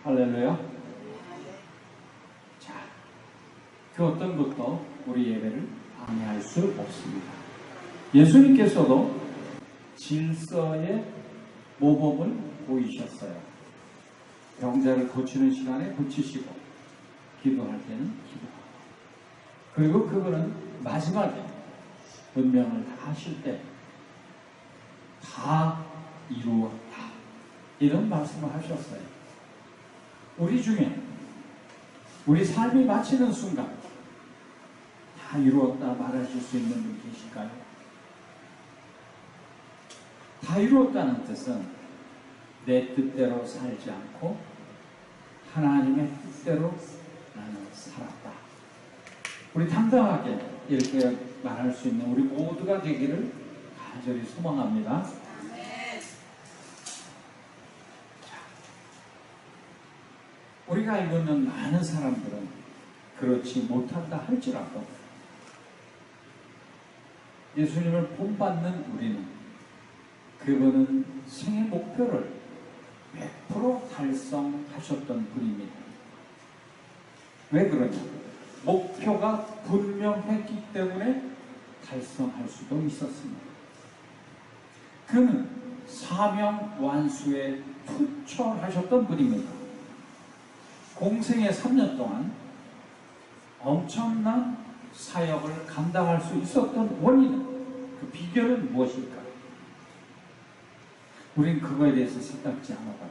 할렐루야. 자, 그 어떤 것도 우리 예배를 방해할 수 없습니다. 예수님께서도 질서의 모범을 보이셨어요. 병자를 고치는 시간에 고치시고, 기도할 때는 기도하고, 그리고 그거는 마지막에 분명을 다 하실 때 다 이루었다, 이런 말씀을 하셨어요. 우리 중에 우리 삶이 마치는 순간 다 이루었다 말하실 수 있는 분 계실까요? 다 이루었다는 뜻은 내 뜻대로 살지 않고 하나님의 뜻대로 나는 살았다. 우리 당당하게 이렇게 말할 수 있는 우리 모두가 되기를 간절히 소망합니다. 우리가 알고 있는 많은 사람들은 그렇지 못한다 할지라도 예수님을 본받는 우리는 그분은 생애 목표를 100% 달성하셨던 분입니다. 왜 그러냐? 목표가 분명했기 때문에 달성할 수도 있었습니다. 그는 사명 완수에 투철하셨던 분입니다. 공생의 3년 동안 엄청난 사역을 감당할 수 있었던 원인은, 그 비결은 무엇일까? 우린 그거에 대해서 생각지 않아봐요.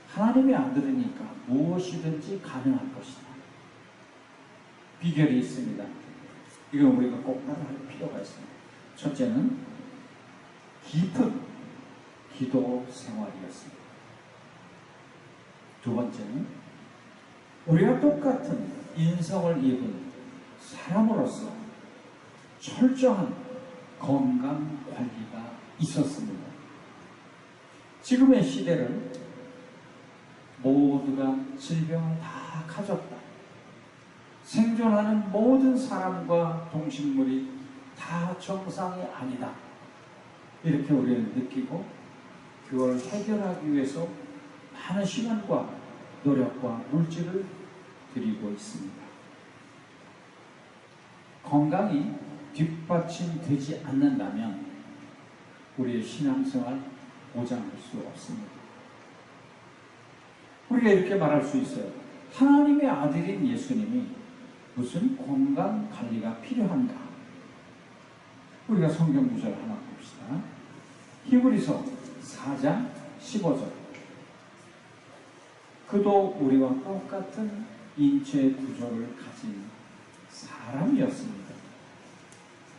하나님의 아들이니까 무엇이든지 가능할 것이다. 비결이 있습니다. 이건 우리가 꼭 따라할 필요가 있습니다. 첫째는 깊은 기도 생활이었습니다. 두 번째는 우리와 똑같은 인성을 입은 사람으로서 철저한 건강 관리가 있었습니다. 지금의 시대를 모두가 질병을 다 가졌다, 생존하는 모든 사람과 동식물이 다 정상이 아니다, 이렇게 우리는 느끼고 그걸 해결하기 위해서 많은 시간과 노력과 물질을 드리고 있습니다. 건강이 뒷받침되지 않는다면 우리의 신앙생활 보장할 수 없습니다. 우리가 이렇게 말할 수 있어요. 하나님의 아들인 예수님이 무슨 건강 관리가 필요한가? 우리가 성경 구절 하나 봅시다. 히브리서 4장 15절. 그도 우리와 똑같은 인체 구조를 가진 사람이었습니다.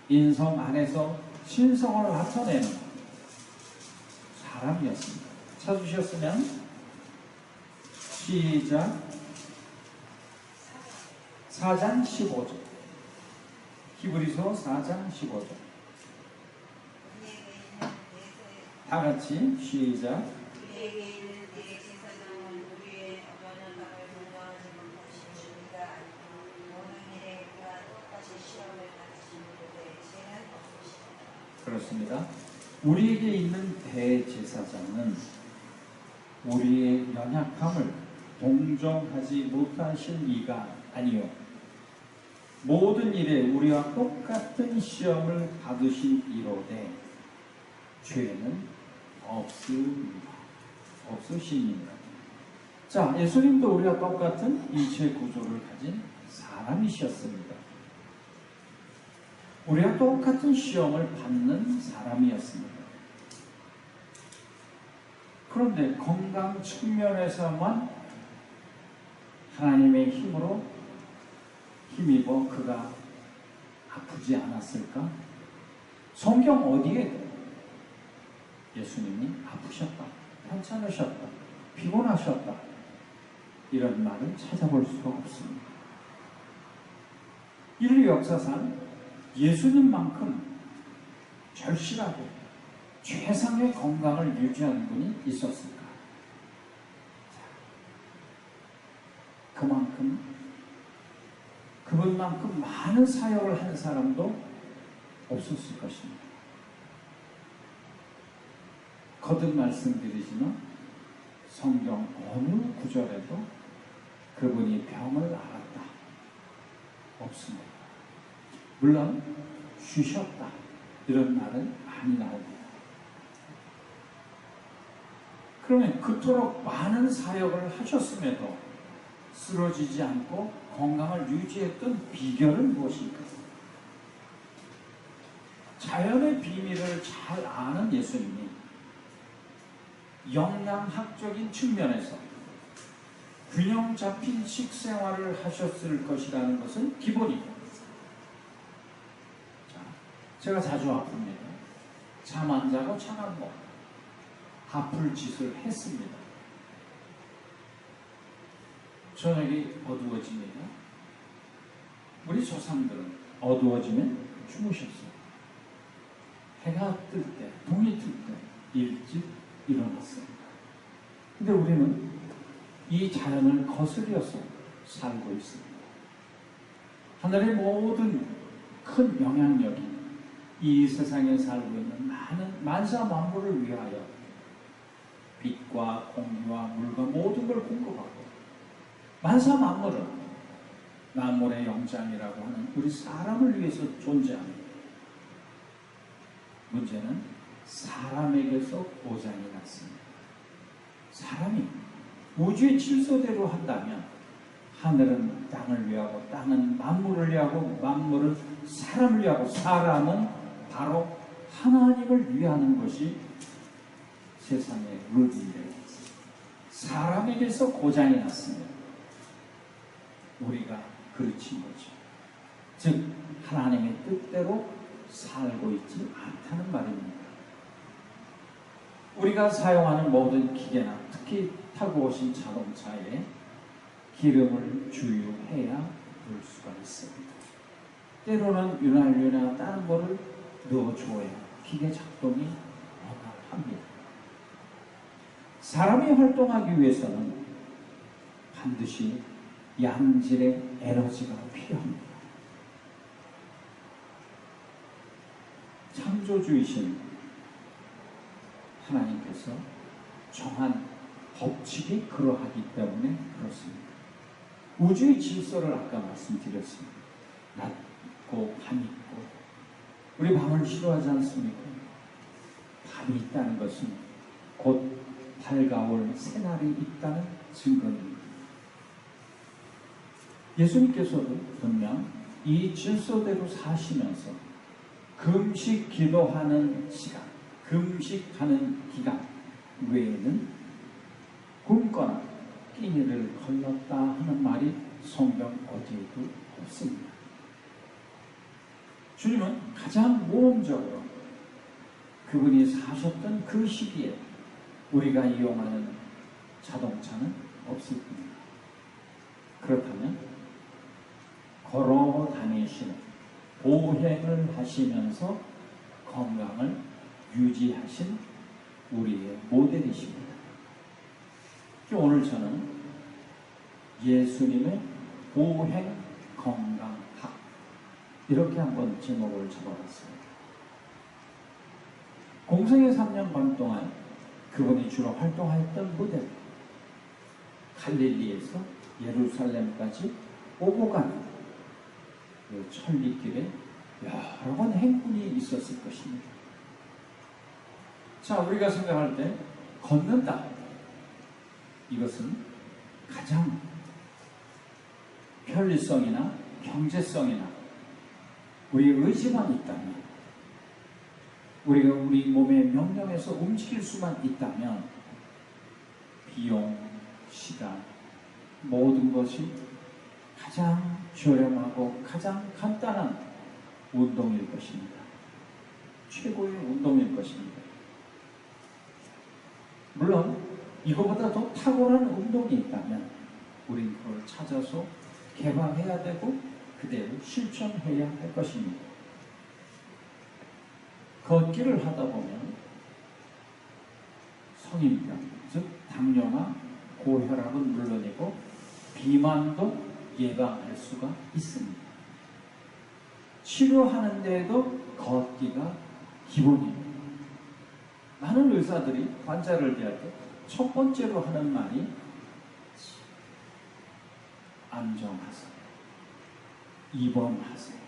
인성 안에서 신성을 나타내는 사람이었습니다. 찾으셨으면 시작. 4장 15절. 히브리서 4장 15절. 다 같이 시작. 그렇습니다. 우리에게 있는 대제사장은 우리의 연약함을 동정하지 못하실 이가 아니요, 모든 일에 우리와 똑같은 시험을 받으신 이로되 죄는 없으시니라. 자, 예수님도 우리와 똑같은 인체 구조를 가진 사람이셨습니다. 우리와 똑같은 시험을 받는 사람이었습니다. 그런데 건강 측면에서만 하나님의 힘으로 힘입어 그가 아프지 않았을까? 성경 어디에도 예수님이 아프셨다, 편찮으셨다, 피곤하셨다, 이런 말을 찾아볼 수가 없습니다. 인류 역사상 예수님만큼 절실하게 최상의 건강을 유지하는 분이 있었을까? 그분만큼 많은 사역을 하는 사람도 없었을 것입니다. 거듭 말씀드리지만 성경 어느 구절에도 그분이 병을 앓았다 없습니다. 물론 쉬셨다 이런 말은 많이 나옵니다. 그러면 그토록 많은 사역을 하셨음에도 쓰러지지 않고 건강을 유지했던 비결은 무엇일까? 자연의 비밀을 잘 아는 예수님이 영양학적인 측면에서 균형 잡힌 식생활을 하셨을 것이라는 것은 기본이고, 제가 자주 아픕니다. 잠 안 자고 잠 안 먹고 아플 짓을 했습니다. 저녁이 어두워집니다. 우리 조상들은 어두워지면 주무셨어요. 해가 뜰 때, 동이 뜰 때 일찍 일어났습니다. 근데 우리는 이 자연을 거스려서 살고 있습니다. 하늘의 모든 큰 영향력이 이 세상에 살고 있는 많은 만사 만물을 위하여 빛과 공기와 물과 모든 걸 공급하고, 만사 만물은 만물의 영장이라고 하는 우리 사람을 위해서 존재합니다. 문제는 사람에게서 고장이 났습니다. 사람이 우주의 질서대로 한다면 하늘은 땅을 위하고 땅은 만물을 위하고 만물은 사람을 위하고 사람은 바로 하나님을 위하는 것이 세상의 룰인데, 사람에게서 고장이 났습니다. 우리가 그르친 거죠. 즉 하나님의 뜻대로 살고 있지 않다는 말입니다. 우리가 사용하는 모든 기계나 특히 타고 오신 자동차에 기름을 주유해야 볼 수가 있습니다. 때로는 윤활유나 다른 거를 넣어줘야 기계 작동이 원활합니다. 사람이 활동하기 위해서는 반드시 양질의 에너지가 필요합니다. 창조주이신 하나님께서 정한 법칙이 그러하기 때문에 그렇습니다. 우주의 질서를 아까 말씀드렸습니다. 낮 있고 밤 있고, 우리 밤을 싫어하지 않습니까? 밤이 있다는 것은 곧 밝아올 새날이 있다는 증거입니다. 예수님께서도 분명 이 질서대로 사시면서 금식 기도하는 시간, 금식하는 기간 외에는 굶거나 끼니를 걸렀다 하는 말이 성경 어디에도 없습니다. 주님은 가장 모험적으로 그분이 사셨던 그 시기에 우리가 이용하는 자동차는 없을 겁니다. 그렇다면 걸어 다니시는, 보행을 하시면서 건강을 유지하신 우리의 모델이십니다. 오늘 저는 예수님의 보행 건강학, 이렇게 한번 제목을 잡아봤습니다. 공생의 3년 반 동안 그분이 주로 활동하였던 무대, 갈릴리에서 예루살렘까지 오고 가는 그 천리길에 여러 번 행군이 있었을 것입니다. 자, 우리가 생각할 때 걷는다, 이것은 가장 편리성이나 경제성이나 우리의 의지만 있다면, 우리가 우리 몸의 명령에서 움직일 수만 있다면 비용, 시간, 모든 것이 가장 저렴하고 가장 간단한 운동일 것입니다. 최고의 운동일 것입니다. 물론 이거보다 더 탁월한 운동이 있다면 우린 그걸 찾아서 개발해야 되고 그대로 실천해야 할 것입니다. 걷기를 하다 보면 성인병, 즉 당뇨나 고혈압은 물론이고 비만도 예방할 수가 있습니다. 치료하는 데에도 걷기가 기본입니다. 많은 의사들이 환자를 대할 때 첫 번째로 하는 말이 안정하세요. 입원하세요.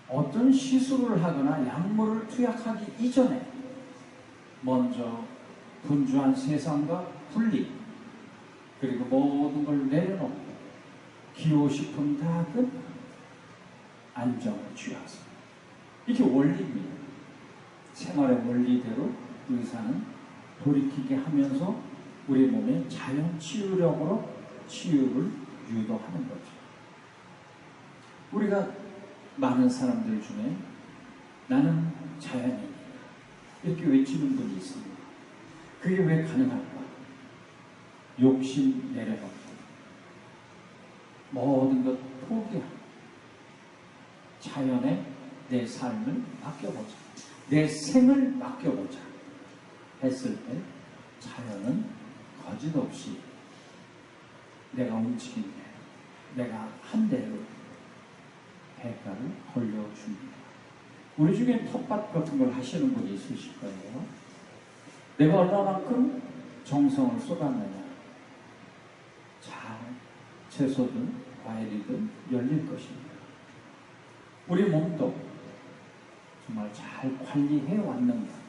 어떤 시술을 하거나 약물을 투약하기 이전에 먼저 분주한 세상과 분리, 그리고 모든 걸 내려놓고 기호식품 다 끝 안정을 취하세요. 이게 원리입니다. 생활의 원리대로 의사는 돌이키게 하면서 우리 몸의 자연 치유력으로 치유를 유도하는 거죠. 우리가 많은 사람들 중에 나는 자연인이다 이렇게 외치는 분이 있습니다. 그게 왜 가능할까? 욕심 내려놓고 모든 것 포기하고 자연에 내 삶을 맡겨보자, 내 생을 맡겨보자 했을 때 자연은 거짓없이 내가 움직인 대로, 내가 한 대로 대가를 돌려줍니다. 우리 중에 텃밭 같은 걸 하시는 분이 있으실 거예요. 내가 얼마만큼 정성을 쏟았느냐, 잘 채소든 과일이든 열릴 것입니다. 우리 몸도 정말 잘 관리해 왔는가.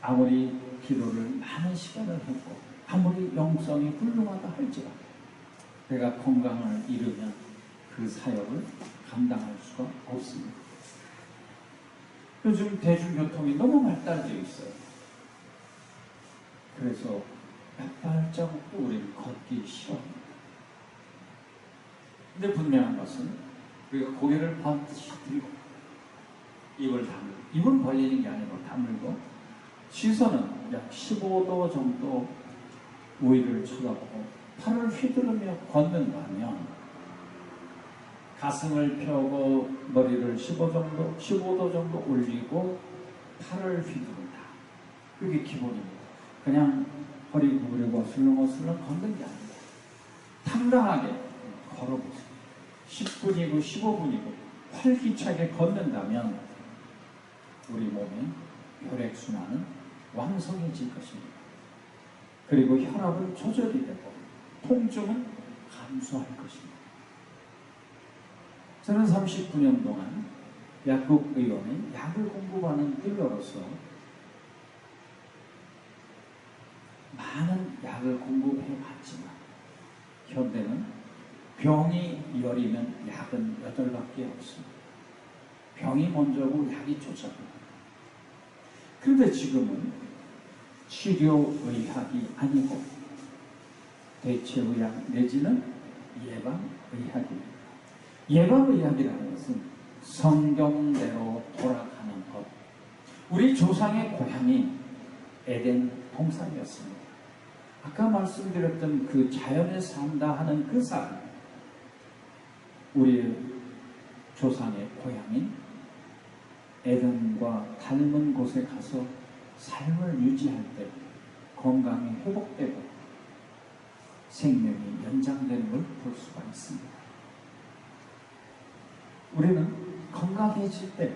아무리 기도를 많은 시간을 했고 아무리 영성이 훌륭하다 할지라도 내가 건강을 잃으면 그 사역을 감당할 수가 없습니다. 요즘 대중교통이 너무 발달되어 있어요. 그래서 몇 발자국도 우리는 걷기 싫어합니다. 근데 분명한 것은 우리가 고개를 반드시 들고 입을 다물고, 입은 벌리는 게 아니고 다물고 시선은 약 15도 정도 위를 쳐다보고 팔을 휘두르며 걷는다면 가슴을 펴고 머리를 15도 정도 올리고 팔을 휘두른다. 그게 기본입니다. 그냥 허리 구부리고 슬렁슬렁 걷는 게 아닙니다. 당당하게 걸어보세요. 10분이고 15분이고 활기차게 걷는다면 우리 몸의 혈액순환은 왕성해질 것입니다. 그리고 혈압은 조절이 되고 통증은 감소할 것입니다. 저는 39년 동안 약국의원의 약을 공급하는 일로로서 많은 약을 공급해 봤지만 현대는 병이 열이면 약은 8밖에 없습니다. 병이 먼저고 약이 쫓아갑니다. 그런데 지금은 치료의학이 아니고 대체의학 내지는 예방의학입니다. 예방의학이라는 것은 성경대로 돌아가는 것. 우리 조상의 고향이 에덴 동산이었습니다. 아까 말씀드렸던 그 자연에 산다 하는 그 사람, 우리 조상의 고향인 에덴과 닮은 곳에 가서 삶을 유지할 때 건강이 회복되고 생명이 연장되는 걸 볼 수가 있습니다. 우리는 건강해질 때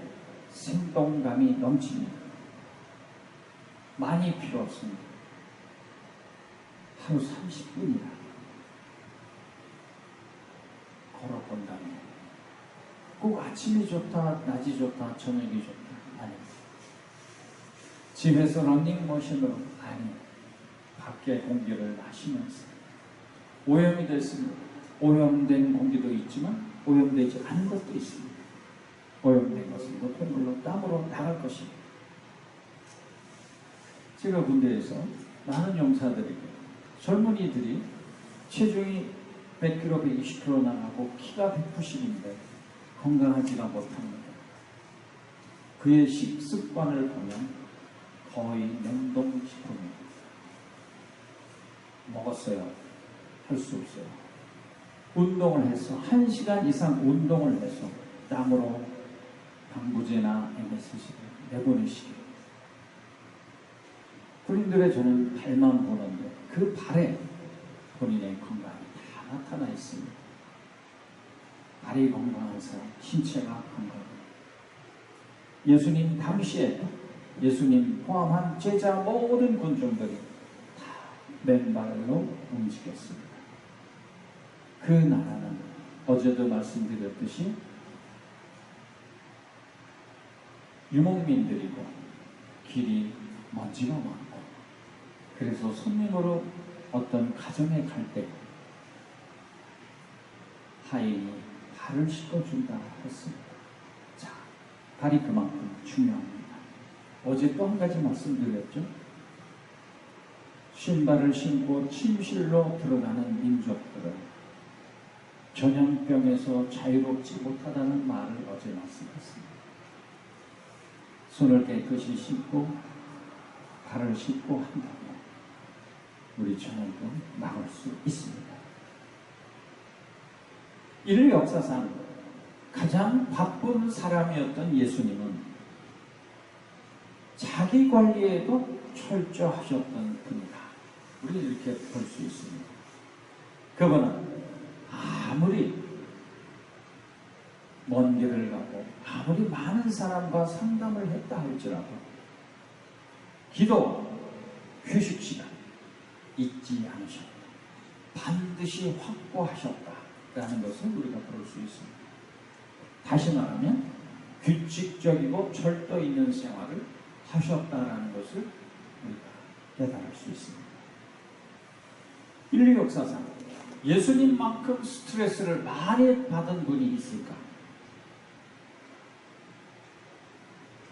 생동감이 넘칩니다. 많이 필요 없습니다. 하루 30분이나 걸어본다면 꼭 아침이 좋다, 낮이 좋다, 저녁이 좋다 아니, 집에서 러닝머신으로 아니, 밖의 공기를 마시면서 오염이 됐습니다. 오염된 공기도 있지만 오염되지 않은 것도 있습니다. 오염된 것은 높은 걸로 땀으로 나갈 것입니다. 제가 군대에서 많은 용사들에게 젊은이들이 체중이 100kg, 120kg 나가고 키가 190인데 건강하지가 못합니다. 그의 식습관을 보면 거의 냉동식품입니다. 먹었어요. 할 수 없어요. 운동을 해서 1시간 이상 운동을 해서 땀으로 방부제나 MSC를 내보내시기. 군인들의 저는 발만 보는데 그 발에 본인의 건강이 다 나타나 있습니다. 발이 건강한 사람, 신체가 건강합니다. 예수님 당시에 예수님 포함한 제자 모든 군중들이 다 맨발로 움직였습니다. 그 나라는 어제도 말씀드렸듯이 유목민들이고 길이 먼지가 많고, 그래서 손님으로 어떤 가정에 갈 때 하인이 발을 씻어준다 했습니다. 자, 발이 그만큼 중요합니다. 어제 또 한 가지 말씀드렸죠. 신발을 신고 침실로 들어가는 민족들은 전염병에서 자유롭지 못하다는 말을 어제 말씀했습니다. 손을 깨끗이 씻고 발을 씻고 한다면 우리 전염병 막을 수 있습니다. 인류 역사상 가장 바쁜 사람이었던 예수님은 자기 관리에도 철저하셨던 분이다. 우리 이렇게 볼 수 있습니다. 그분은 아무리 먼 길을 가고 아무리 많은 사람과 상담을 했다 할지라도 기도와 휴식 시간 잊지 않으셨다. 반드시 확보하셨다라는 것을 우리가 볼 수 있습니다. 다시 말하면 규칙적이고 절도 있는 생활을 하셨다라는 것을 우리가 깨달을 수 있습니다. 인류 역사상 예수님만큼 스트레스를 많이 받은 분이 있을까?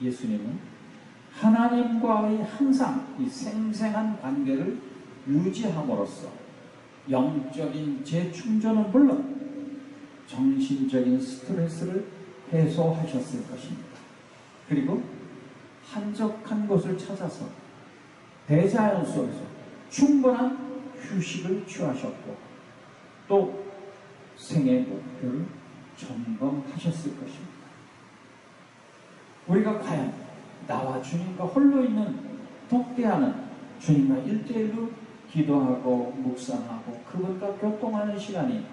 예수님은 하나님과의 항상 이 생생한 관계를 유지함으로써 영적인 재충전은 물론 정신적인 스트레스를 해소하셨을 것입니다. 그리고 한적한 곳을 찾아서 대자연 속에서 충분한 휴식을 취하셨고 또 생애 목표를 점검하셨을 것입니다. 우리가 과연 나와 주님과 홀로 있는 독대하는 주님과 1:1로 기도하고 묵상하고 그분과 교통하는 시간이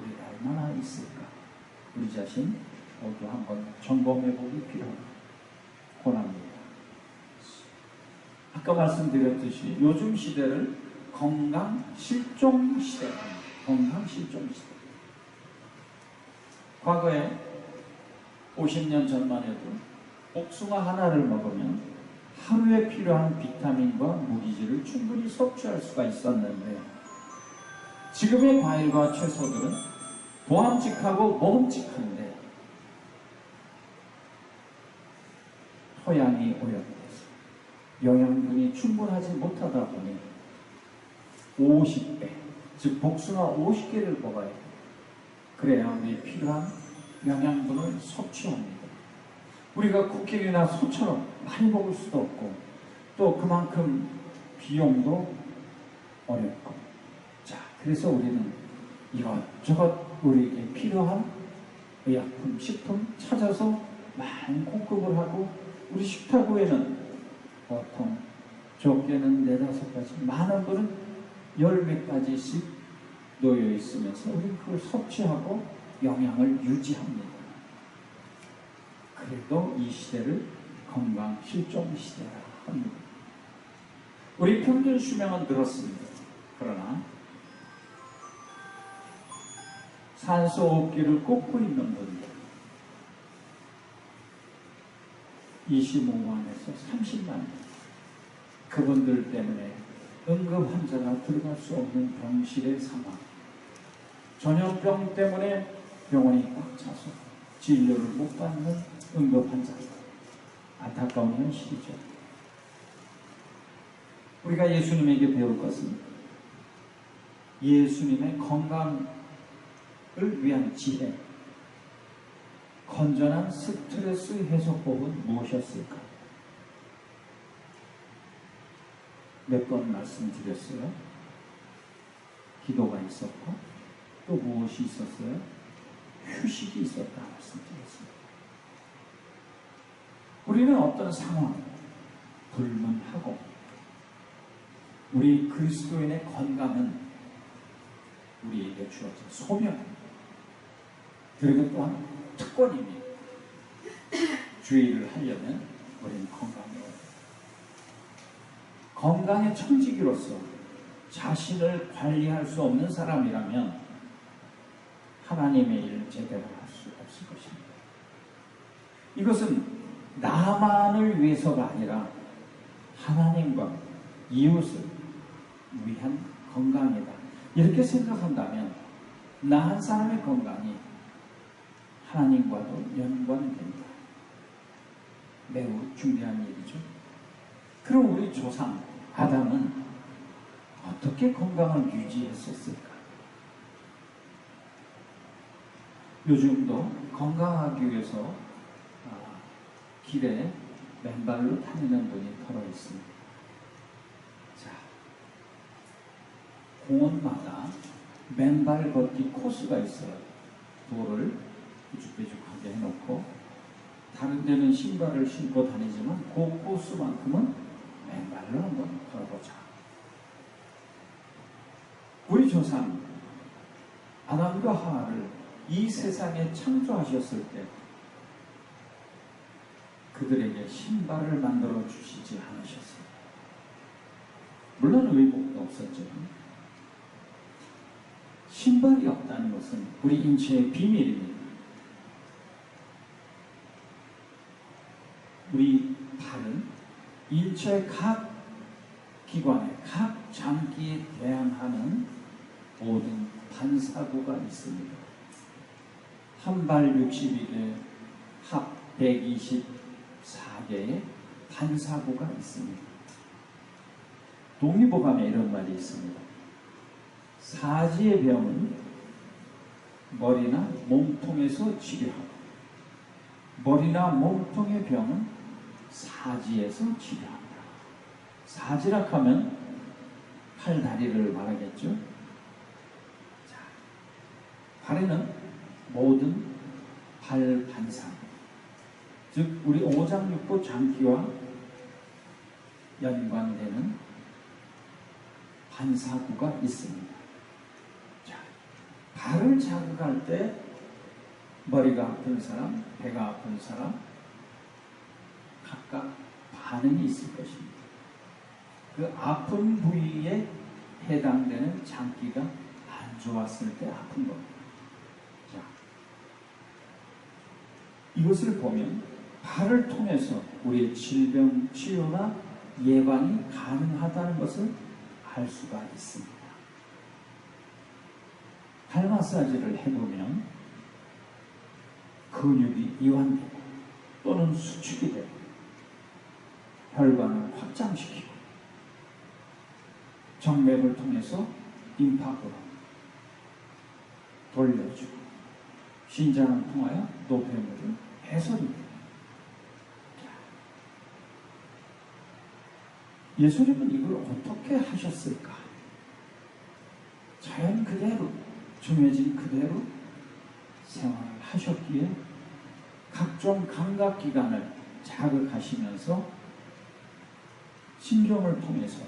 우리가 얼마나 있을까? 우리 자신 모두 한번 점검해 보기 필요합니다. 아까 말씀드렸듯이 요즘 시대를 건강 실종 시대입니다. 건강 실종 시대. 과거에 50년 전만 해도 복숭아 하나를 먹으면 하루에 필요한 비타민과 무기질을 충분히 섭취할 수가 있었는데 지금의 과일과 채소들은 보암직하고 먹음직한데 토양이 오염돼서 영양분이 충분하지 못하다 보니 50배, 즉 복숭아 50개를 먹어야 해요. 그래야 우리 필요한 영양분을 섭취합니다. 우리가 쿠키나 소처럼 많이 먹을 수도 없고 또 그만큼 비용도 어렵고, 자, 그래서 우리는 이것저것 우리에게 필요한 의약품, 식품 찾아서 많이 공급을 하고 우리 식탁위에는 보통 적게는 4-5가지, 많은 분은 10몇 가지씩 놓여 있으면서 우리는 그걸 섭취하고 영양을 유지합니다. 그래도 이 시대를 건강 실종 시대라 합니다. 우리 평균 수명은 늘었습니다. 그러나 산소 호흡기를 꽂고 있는 분들 25만에서 30만, 그분들 때문에 응급 환자가 들어갈 수 없는 병실의 상황, 전염병 때문에 병원이 꽉 차서 진료를 못 받는 응급 환자, 안타까운 현실이죠. 우리가 예수님에게 배울 것은 예수님의 건강을 위한 지혜, 건전한 스트레스 해소법은 무엇이었을까? 몇 번 말씀드렸어요. 기도가 있었고 또 무엇이 있었어요? 휴식이 있었다 말씀드렸습니다. 우리는 어떤 상황, 불문하고 우리 그리스도인의 건강은 우리에게 주어진 소명입니다. 그리고 또한 특권입니다. 주의를 하려면 우리는 건강해야 합니다. 건강의 청지기로서 자신을 관리할 수 없는 사람이라면 하나님의 일을 제대로 할 수 없을 것입니다. 이것은 나만을 위해서가 아니라 하나님과 이웃을 위한 건강이다. 이렇게 생각한다면 나 한 사람의 건강이 하나님과도 연관된다. 매우 중요한 일이죠. 그럼 우리 조상 아담은 어떻게 건강을 유지했었을까? 요즘도 건강하기 위해서 길에 맨발로 다니는 분이 털어 있습니다. 자, 공원마다 맨발 걷기 코스가 있어요. 돌을 삐죽삐죽하게 해놓고 다른 데는 신발을 신고 다니지만 그 코스만큼은 맨발로 한번 걸어보자. 우리 조상 아담과 하와를 이 세상에 창조하셨을 때 그들에게 신발을 만들어 주시지 않으셨어요. 물론 의복도 없었죠. 신발이 없다는 것은 우리 인체의 비밀입니다. 우리 발은 인체의 각 기관에, 각 장기에 대항하는 모든 반사구가 있습니다. 한 발 60일에 합 124개의 반사구가 있습니다. 동의보감에 이런 말이 있습니다. 사지의 병은 머리나 몸통에서 치료하고 머리나 몸통의 병은 사지에서 치료한다. 사지락 하면 팔, 다리를 말하겠죠. 자, 발에는 모든 발 반사, 즉 우리 오장육부 장기와 연관되는 반사구가 있습니다. 자, 발을 자극할 때 머리가 아픈 사람, 배가 아픈 사람 각각 반응이 있을 것입니다. 그 아픈 부위에 해당되는 장기가 안 좋았을 때 아픈 겁니다. 자, 이것을 보면 발을 통해서 우리의 질병 치유나 예방이 가능하다는 것을 알 수가 있습니다. 발 마사지를 해보면 근육이 이완되고 또는 수축이 되고 혈관을 확장시키고 정맥을 통해서 임파구로 돌려주고 신장을 통하여 노폐물을 배설입니다. 예수님은 이걸 어떻게 하셨을까? 자연 그대로, 정해진 그대로 생활을 하셨기에 각종 감각기관을 자극하시면서 신경을 통해서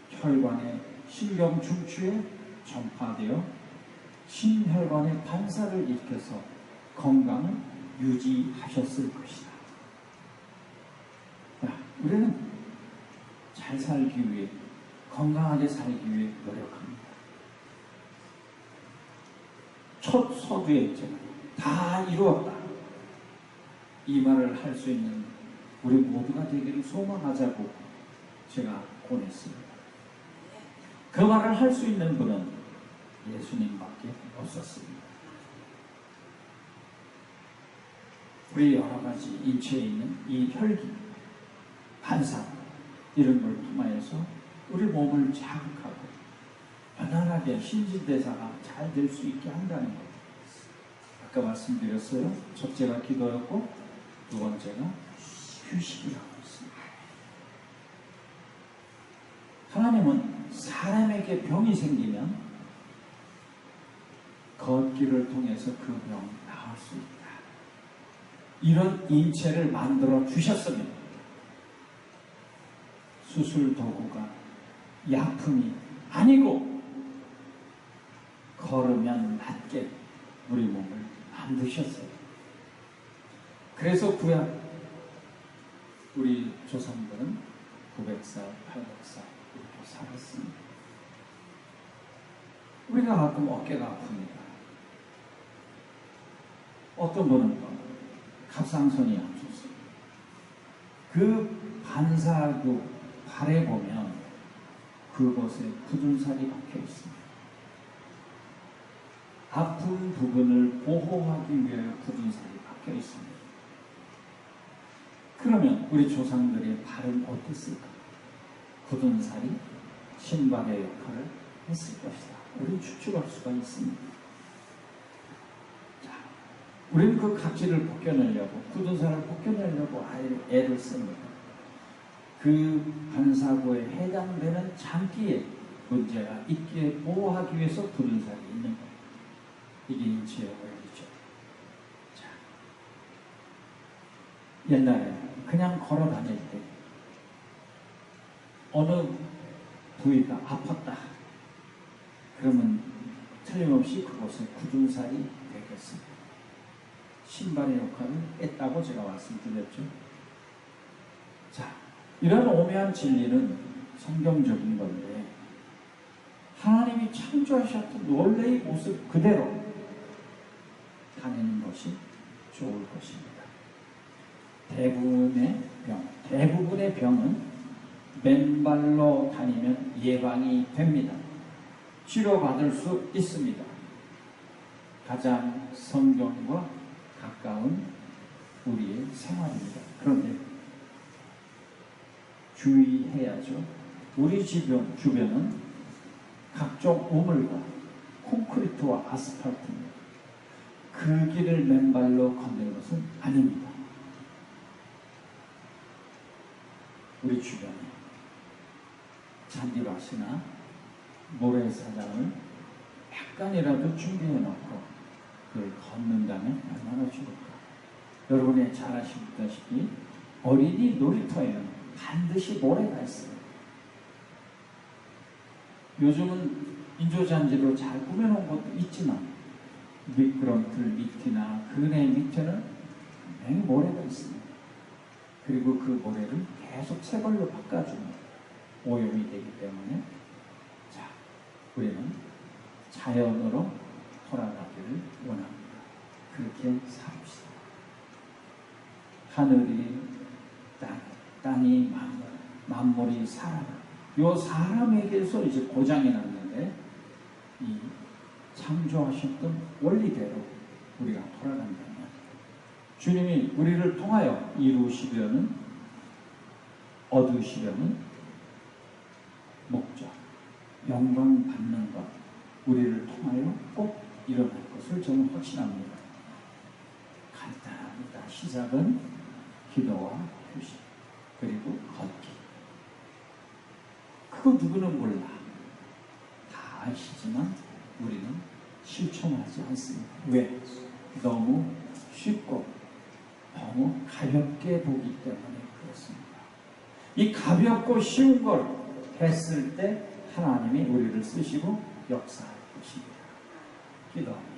혈관의 신경 중추에 전파되어 심혈관의 반사를 일으켜서 건강을 유지하셨을 것이다. 우리는 잘 살기 위해, 건강하게 살기 위해 노력합니다. 첫 서두에 있잖아요. 다 이루었다. 이 말을 할 수 있는 우리 모두가 되기를 소망하자고 제가 권했습니다. 그 말을 할 수 있는 분은 예수님밖에 없었습니다. 우리 여러 가지 인체에 있는 이 혈기, 반사 이런 걸 통하여서 우리 몸을 자극하고 편안하게 신진대사가 잘 될 수 있게 한다는 것. 아까 말씀드렸어요. 첫째가 기도였고 두 번째가 휴식이라고 했습니다. 하나님은 사람에게 병이 생기면 걷기를 통해서 그 병이 나을 수 있다. 이런 인체를 만들어 주셨습니다. 수술 도구가 약품이 아니고 걸으면 낫게 우리 몸을 만드셨어요. 그래서 구약 우리 조상들은 900살, 800살 이렇게 살았습니다. 우리가 가끔 어깨가 아픕니다. 어떤 분은 또 갑상선이 안 좋습니다. 그 반사구 발에 보면 그곳에 굳은 살이 박혀 있습니다. 아픈 부분을 보호하기 위해 굳은 살이 박혀 있습니다. 그러면 우리 조상들의 발은 어땠을까? 굳은 살이 신발의 역할을 했을 것이다. 우리는 추측할 수가 있습니다. 자, 우리는 그 각질을 벗겨내려고, 굳은 살을 벗겨내려고 애를 씁니다. 그 반사구에 해당되는 장기에 문제가 있기에 보호하기 위해서 굳은 살이 있는 거예요. 이게 인체의 원리죠. 자, 옛날에 그냥 걸어 다닐 때 어느 부위가 아팠다. 그러면 틀림없이 그곳에 굳은 살이 되겠습니다. 신발의 역할을 했다고 제가 말씀드렸죠. 자, 이런 오묘한 진리는 성경적인 건데 하나님이 창조하셨던 원래의 모습 그대로 다니는 것이 좋을 것입니다. 대부분의 병은 맨발로 다니면 예방이 됩니다. 치료받을 수 있습니다. 가장 성경과 가까운 우리의 생활입니다. 그런데 주의해야죠. 우리 주변은 각종 우물과 콘크리트와 아스팔트입니다. 그 길을 맨발로 걷는 것은 아닙니다. 우리 주변에 잔디밭이나 모래사장을 약간이라도 준비해 놓고 그걸 걷는다면 얼마나 좋을까. 여러분이 잘 아시다시피 어린이 놀이터에는 반드시 모래가 있습니다. 요즘은 인조잔디로 잘 꾸며놓은 것도 있지만 미끄럼틀 밑이나 그네 밑에는 분명히 모래가 있습니다. 그리고 그 모래를 계속 새 걸로 바꿔주면 오염이 되기 때문에 자, 우리는 자연으로 돌아가기를 원합니다. 그렇게 삽시다. 하늘이 땅이 만물이 사람, 요 사람에게서 이제 고장이 났는데 이 창조하셨던 원리대로 우리가 돌아간다면 주님이 우리를 통하여 이루시려는 얻으시려는 목적, 영광 받는 것, 우리를 통하여 꼭 일어날 것을 저는 확신합니다. 간단합니다. 시작은 기도와 휴식, 그리고 걷기. 그거 누구는 몰라. 다 아시지만 우리는 실천하지 않습니다. 왜? 너무 쉽고 너무 가볍게 보기 때문에 그렇습니다. 이 가볍고 쉬운 걸 했을 때 하나님이 우리를 쓰시고 역사할 것입니다. 기도합니다.